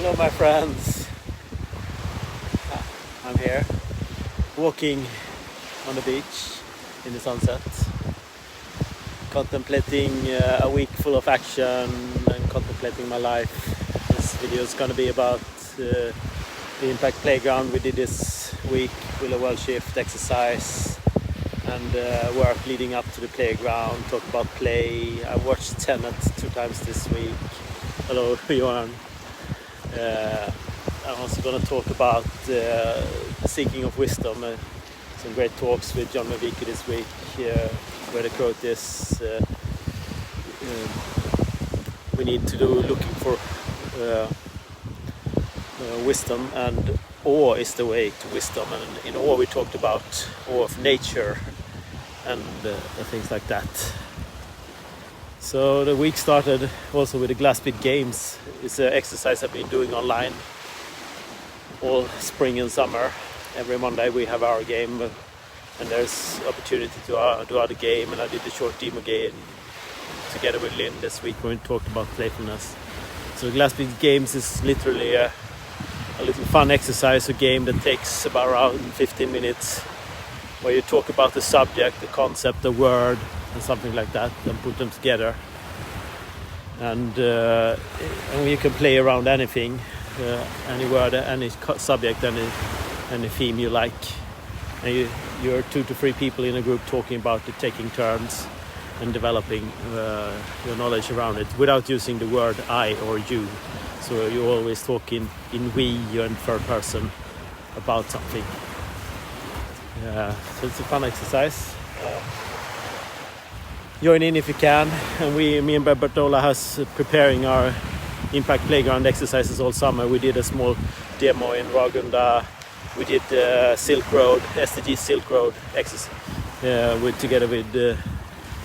Hello my friends, I'm here walking on the beach in the sunset, contemplating a week full of action and contemplating my life. This video is going to be about the Impact Playground we did this week, with a well shift exercise and work leading up to the playground, talk about play. I watched TENET 2 times this week. Hello Johan. I'm also going to talk about the seeking of wisdom. Some great talks with John Maviki this week, where the quote is we need to do looking for wisdom, and awe is the way to wisdom. And in awe we talked about awe of nature and things like that. So the week started also with the Bead games. It's an exercise I've been doing online all spring and summer. Every Monday we have our game, and there's opportunity to do other game. And I did the short demo game together with Lynn this week when we talked about playfulness. So the Bead games is literally a little fun exercise, a game that takes about around 15 minutes, where you talk about the subject, the concept, the word, and something like that, and put them together. And you can play around anything, any word, any subject, any theme you like. And you're 2 to 3 people in a group talking about it, taking turns and developing your knowledge around it without using the word I or you. So you always talk in we, you and third person about something. So it's a fun exercise. Join in if you can. And me and Bertola has preparing our Impact Playground exercises all summer. We did a small demo in Ragunda. We did Silk Road, SDG Silk Road exercise together with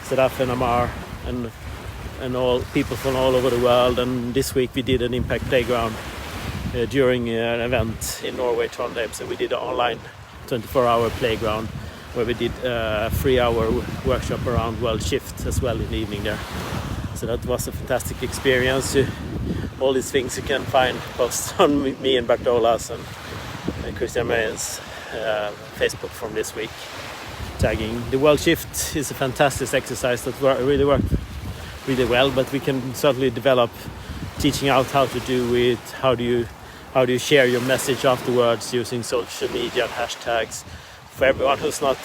Seraf and Amar and all people from all over the world. And this week we did an Impact Playground during an event in Norway, Trondheim. So we did an online 24-hour playground where we did a 3-hour workshop around well shift as well in the evening there. So that was a fantastic experience. All these things you can find posts on me and Bertola's and Christian Mayer's Facebook from this week. Tagging the well shift is a fantastic exercise that really worked really well, but we can certainly develop teaching out how to do it. How do you share your message afterwards using social media and hashtags? For everyone who's not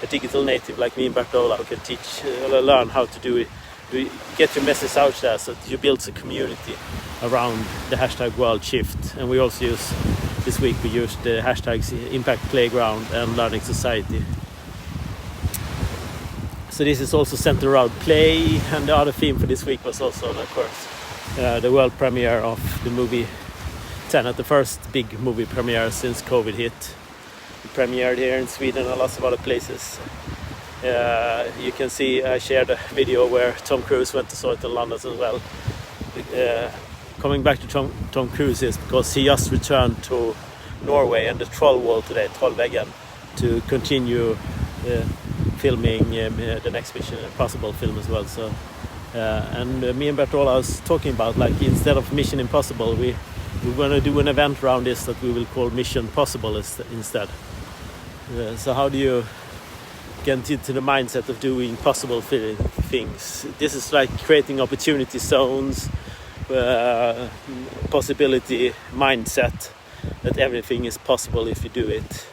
a digital native like me and Bertola, who can learn how to do it, get your message out there, so that you build a community around the hashtag World Shift. And we also this week we used the hashtags Impact Playground and Learning Society. So this is also centered around play, and the other theme for this week was also, of course, the world premiere of the movie TENET, the first big movie premiere since COVID hit. It premiered here in Sweden and lots of other places. You can see I shared a video where Tom Cruise went to saw it in London as well. Coming back to Tom Cruise is because he just returned to Norway and the Troll Wall today, Trollveggen, to continue filming the next Mission Impossible film as well. So and me and Bertola was talking about, like, instead of Mission Impossible, we're going to do an event around this that we will call Mission Possible instead. So how do you get into the mindset of doing possible things? This is like creating opportunity zones, possibility mindset, that everything is possible if you do it.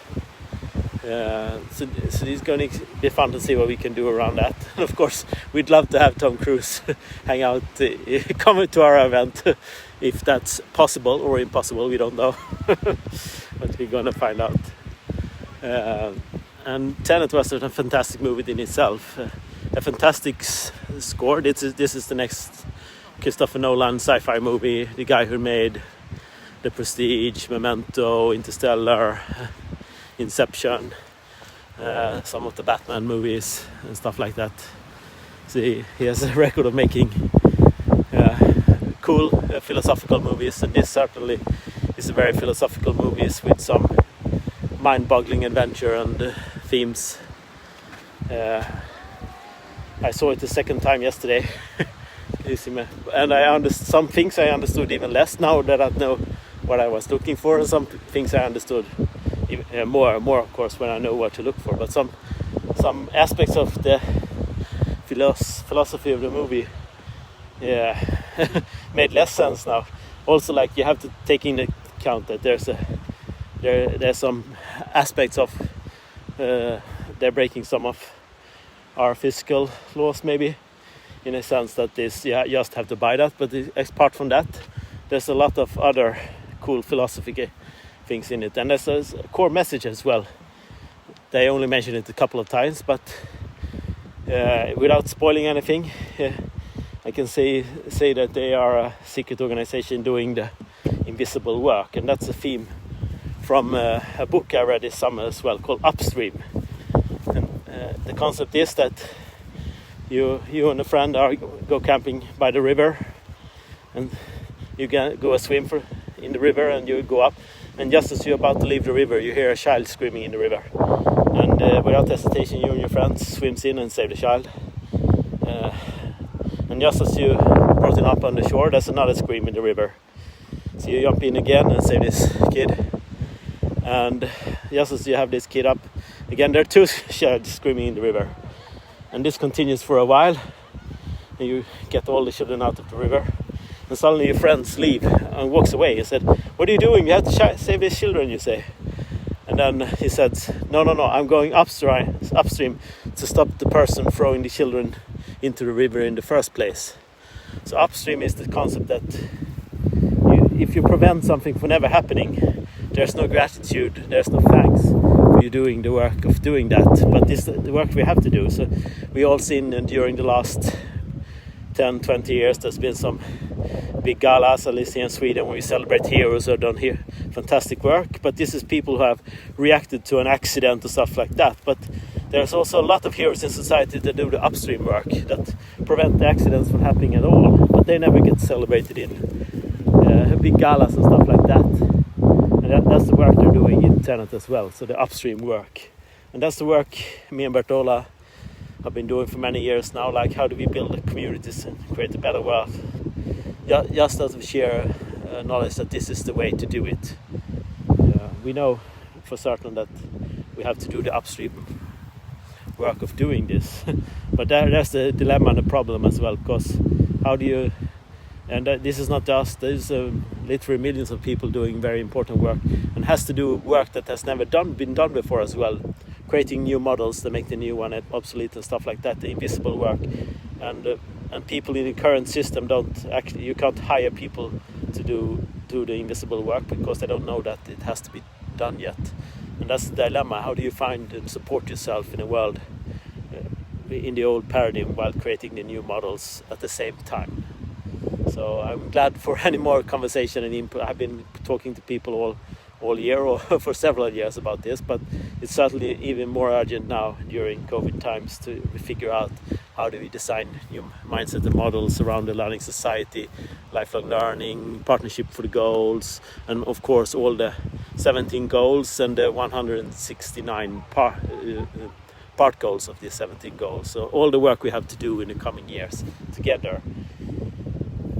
So it's going to be fun to see what we can do around that. And of course, we'd love to have Tom Cruise hang out, come to our event. If that's possible or impossible, we don't know. But we're going to find out. And TENET was a fantastic movie in itself. A fantastic score. This is the next Christopher Nolan sci-fi movie. The guy who made The Prestige, Memento, Interstellar, Inception, some of the Batman movies and stuff like that. So he has a record of making cool philosophical movies, and this certainly is a very philosophical movie with some mind-boggling adventure and themes. I saw it the second time yesterday, and some things I understood even less now that I know what I was looking for, and some things I understood more of course when I know what to look for. But some aspects of the philosophy of the movie made less sense now. Also, like, you have to take into account that there's some aspects of they're breaking some of our physical laws, maybe, in a sense that this you just have to buy that. But apart from that, there's a lot of other cool philosophy things in it, and there's a core message as well. They only mention it a couple of times, but without spoiling anything, I can say that they are a secret organization doing the invisible work, and that's a theme from a book I read this summer as well, called Upstream. And the concept is that you and a friend go camping by the river, and you go a swim in the river, and you go up, and just as you're about to leave the river, you hear a child screaming in the river, and without hesitation, you and your friend swims in and save the child. And just as you brought him up on the shore, there's another scream in the river. So you jump in again and save this kid. And just as you have this kid up, again there are two children screaming in the river. And this continues for a while. And you get all the children out of the river. And suddenly your friends leave and walks away. He said, "What are you doing? You have to save these children," you say. And then he said, no, I'm going upstream to stop the person throwing the children into the river in the first place. So upstream is the concept that if you prevent something from never happening, there's no gratitude, there's no thanks for you doing the work of doing that. But this is the work we have to do. So we all seen during the last 10-20 years there's been some big galas, at least here in Sweden, where we celebrate heroes who have done here fantastic work. But this is people who have reacted to an accident or stuff like that. But there's also a lot of heroes in society that do the upstream work, that prevent the accidents from happening at all. But they never get celebrated in big galas and stuff like that. And that's the work they're doing in TENET as well, so the upstream work. And that's the work me and Bertola have been doing for many years now, like how do we build the communities and create a better world. Just as we share knowledge that this is the way to do it. We know for certain that we have to do the upstream work of doing this. But there's the dilemma and the problem as well, because how do you... And this is not just, there's literally millions of people doing very important work, and has to do work that has never been done before as well. Creating new models that make the new one obsolete and stuff like that, the invisible work. And people in the current system you can't hire people to do the invisible work because they don't know that it has to be done yet. And that's the dilemma. How do you find and support yourself in a world in the old paradigm while creating the new models at the same time? So I'm glad for any more conversation and input. I've been talking to people all year or for several years about this, but it's certainly even more urgent now during COVID times to figure out how do we design new mindset and models around the learning society, lifelong learning, partnership for the goals, and of course all the 17 goals and the 169 part goals of these 17 goals. So all the work we have to do in the coming years together.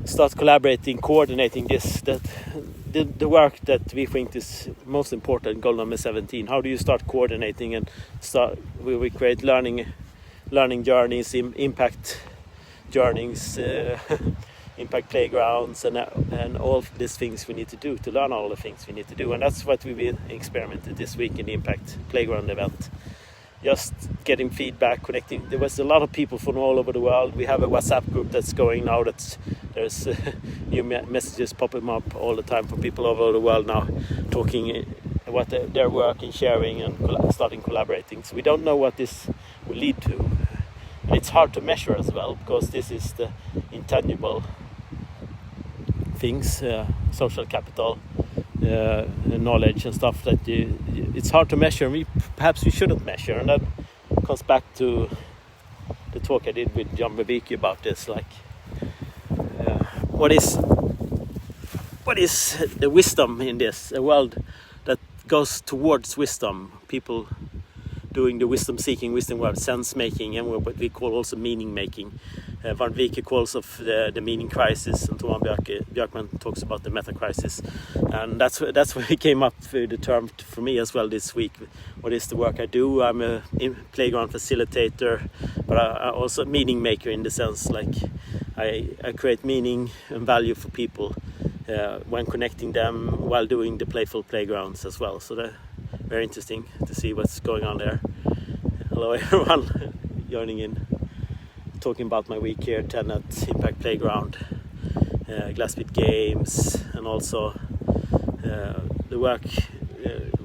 Start collaborating, coordinating the work that we think is most important, goal number 17. How do you start coordinating and we create learning journeys, impact journeys, impact playgrounds, and all of these things we need to do to learn all the things we need to do. And that's what we will experiment this week in the Impact Playground event. Just getting feedback, connecting. There was a lot of people from all over the world. We have a WhatsApp group that's going now. There's new messages popping up all the time from people all over the world now, talking what their work and sharing and starting collaborating. So we don't know what this will lead to. And it's hard to measure as well, because this is the intangible things, social capital, knowledge and stuff that it's hard to measure, and perhaps we shouldn't measure. And that comes back to the talk I did with John Babicki about this, like what is the wisdom in this, a world that goes towards wisdom, people doing the wisdom seeking, wisdom work, sense making, and what we call also meaning making. Van Vike calls of the meaning crisis, and Thomas Björkman talks about the meta crisis, and that's where he came up with the term for me as well this week. What is the work I do? I'm a playground facilitator, but I also a meaning maker, in the sense like I create meaning and value for people when connecting them while doing the playful playgrounds as well. So that's very interesting to see what's going on there. Hello everyone joining in, talking about my week here, TENET, Impact Playground, Glassbead Games, and also the work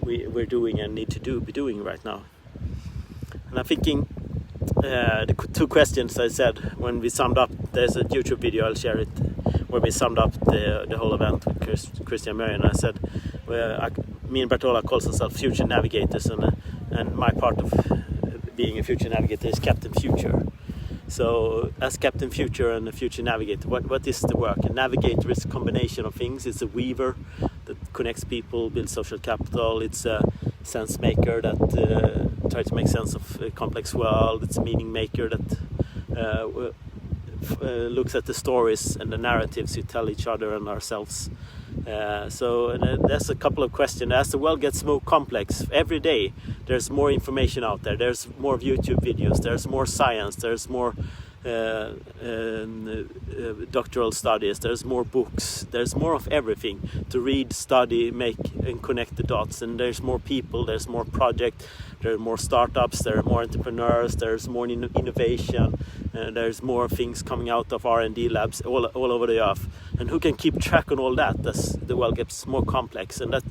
we're doing and need to be doing right now. And I'm thinking the two questions I said when we summed up, there's a YouTube video, I'll share it, where we summed up the whole event with Christian Marion. I said, me and Bertola calls ourselves future navigators, and my part of being a future navigator is Captain Future. So as Captain Future and a future navigator, what is the work? A navigator is a combination of things. It's a weaver that connects people, builds social capital. It's a sense maker that tries to make sense of a complex world. It's a meaning maker that looks at the stories and the narratives we tell each other and ourselves. So there's a couple of questions. As the world gets more complex every day, there's more information out there. There's more YouTube videos. There's more science. There's more doctoral studies. There's more books. There's more of everything to read, study, make, and connect the dots. And there's more people. There's more projects. There are more startups. There are more entrepreneurs. There's more innovation. There's more things coming out of R&D labs all over the earth. And who can keep track on all that as the world gets more complex? And that's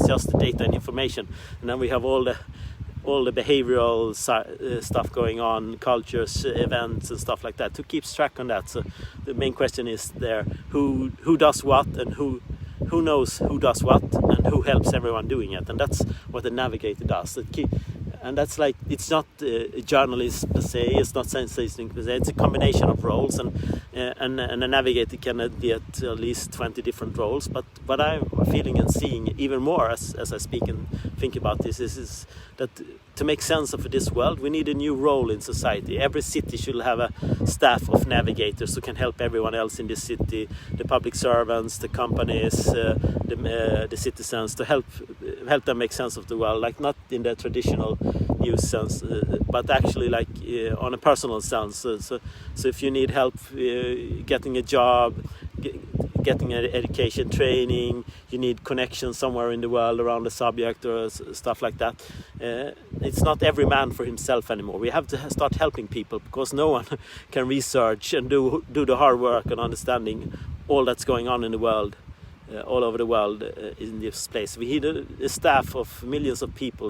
just the data and information. And then we have all the behavioral stuff going on, cultures, events, and stuff like that. Who keeps track on that? So the main question is there: who does what, and who knows who does what, and who helps everyone doing it? And that's what the navigator does. And that's like, it's not a journalist per se, it's not sensationalism per se, it's a combination of roles, and a navigator can be at least 20 different roles. But what I'm feeling and seeing even more as I speak and think about this is that to make sense of this world, we need a new role in society. Every city should have a staff of navigators who can help everyone else in this city, the public servants, the companies, the citizens, to help them make sense of the world, like not in the traditional news sense, but actually like on a personal sense. So if you need help getting a job, getting an education, training, you need connection somewhere in the world around the subject or stuff like that. It's not every man for himself anymore. We have to start helping people, because no one can research and do the hard work and understanding all that's going on in the world, all over the world in this place. We need a staff of millions of people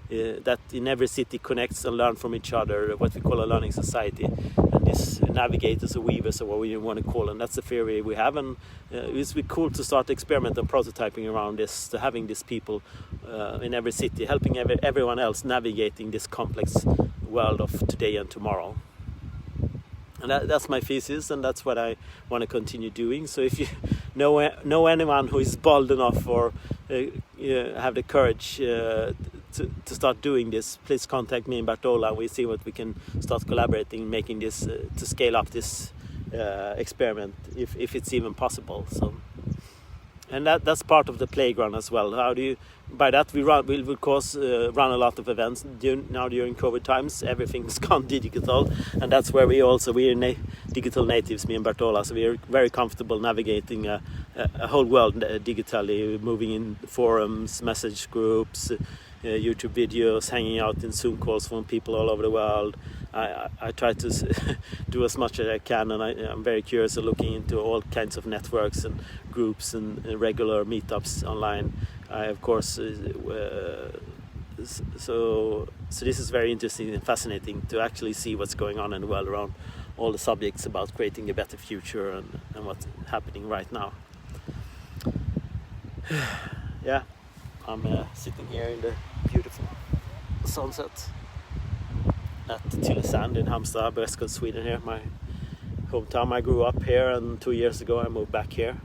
that in every city connects and learn from each other, what we call a learning society. And these navigators or weavers, or what we want to call them, that's the theory we have. And it's be cool to start experimenting and prototyping around this, to having these people in every city, helping everyone else navigating this complex world of today and tomorrow. And that's my thesis, and that's what I want to continue doing. So if you know anyone who is bold enough or have the courage to start doing this, please contact me and Bertola. We see what we can start collaborating, making this to scale up this experiment, if it's even possible. So, and that's part of the playground as well. How do you? By that we'll of course run a lot of events. Now during COVID times, everything's gone digital, and that's where we're digital natives, me and Bertola. So we're very comfortable navigating a whole world digitally, moving in forums, message groups, YouTube videos, hanging out in Zoom calls from people all over the world. I try to do as much as I can, and I'm very curious of looking into all kinds of networks and groups and regular meetups online. I, of course, so this is very interesting and fascinating to actually see what's going on in the world around all the subjects about creating a better future and what's happening right now. Yeah, I'm sitting here in the beautiful sunset at Tylösand in Halmstad, west coast Sweden here, my hometown. I grew up here, and 2 years ago I moved back here.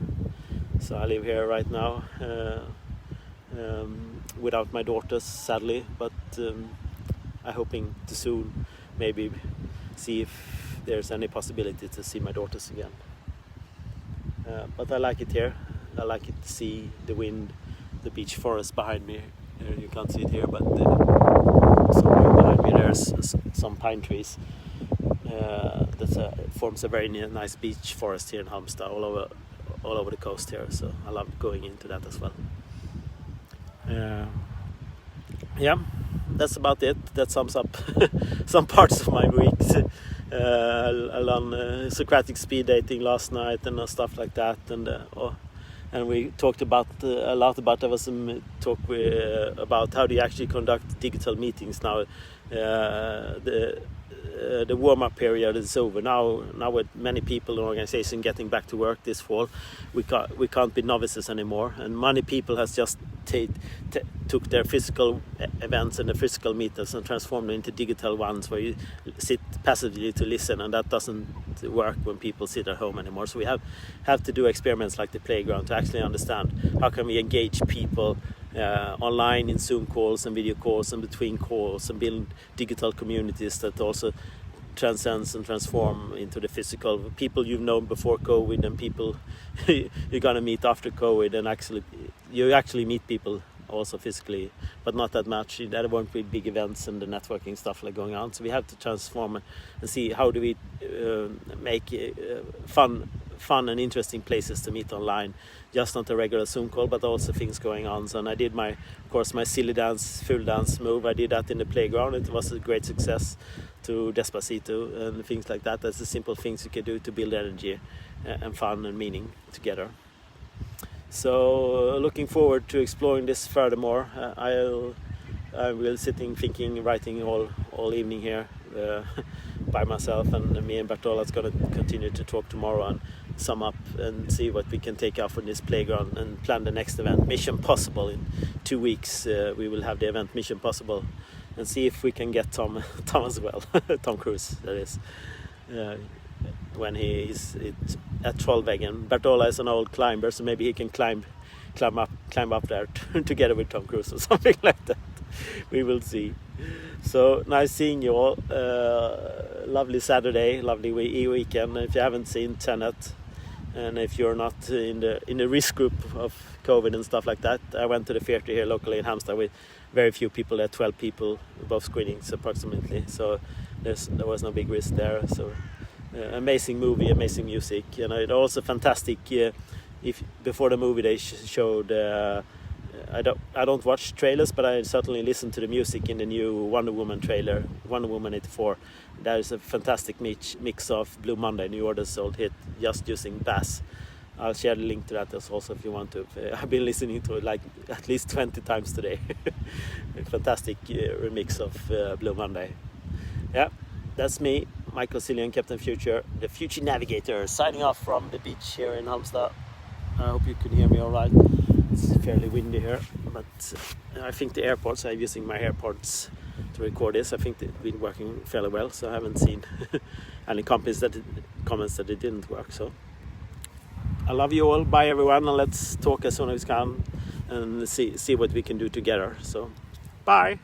So I live here right now without my daughters, sadly, but I'm hoping to soon maybe see if there's any possibility to see my daughters again. But I like it here. I like it to see the wind, the beech forest behind me. You can't see it here, but somewhere behind me there's some pine trees. That forms a very nice beech forest here in Halmstad, all over the coast here. So I love going into that as well. Yeah, that's about it. That sums up some parts of my week. I learned Socratic speed dating last night and stuff like that, and we talked about a lot about. There was some talk about how do you actually conduct digital meetings now. The warm-up period is over now. With many people in organization getting back to work this fall, we can't be novices anymore. And many people has just took their physical events and the physical meetings and transformed them into digital ones where you sit passively to listen, and that doesn't work when people sit at home anymore. So we have to do experiments like the playground to actually understand how can we engage people online in Zoom calls and video calls and between calls, and build digital communities that also transcends and transform into the physical people you've known before COVID and people you're gonna meet after COVID, and you actually meet people also physically, but not that much. There won't be big events and the networking stuff like going on. So we have to transform and see how do we make fun and interesting places to meet online, just not a regular Zoom call, but also things going on. So, and I did my silly dance, full dance move. I did that in the playground. It was a great success to Despacito and things like that. That's the simple things you can do to build energy and fun and meaning together. So looking forward to exploring this furthermore. I will sitting, thinking, writing all evening here by myself, and me and Bertola's going to continue to talk tomorrow and sum up and see what we can take out from this playground and plan the next event, Mission Possible. In 2 weeks we will have the event Mission Possible, and see if we can get Tom as well, Tom Cruise that is, when he is at Trollväggen. Bertola is an old climber, so maybe he can climb up there together with Tom Cruise or something like that. We will see. So nice seeing you all. Lovely Saturday, lovely weekend. If you haven't seen TENET, and if you're not in the risk group of COVID and stuff like that, I went to the theater here locally in Halmstad with very few people. There 12 people, both screenings approximately. So there was no big risk there. So amazing movie, amazing music, and it also fantastic. If before the movie they showed. I don't watch trailers, but I certainly listen to the music in the new Wonder Woman trailer, Wonder Woman 84. There is a fantastic mix of Blue Monday, New Order's old hit, just using bass. I'll share the link to that also if you want to. I've been listening to it like at least 20 times today. A fantastic remix of Blue Monday. Yeah, that's me, Michael Cillian, Captain Future, the Future Navigator, signing off from the beach here in Halmstad. I hope you can hear me all right. It's fairly windy here, but I think the AirPods, I'm using my AirPods to record this. I think they've been working fairly well, so I haven't seen any comments that it didn't work. So I love you all. Bye everyone, and let's talk as soon as we can and see what we can do together. So bye.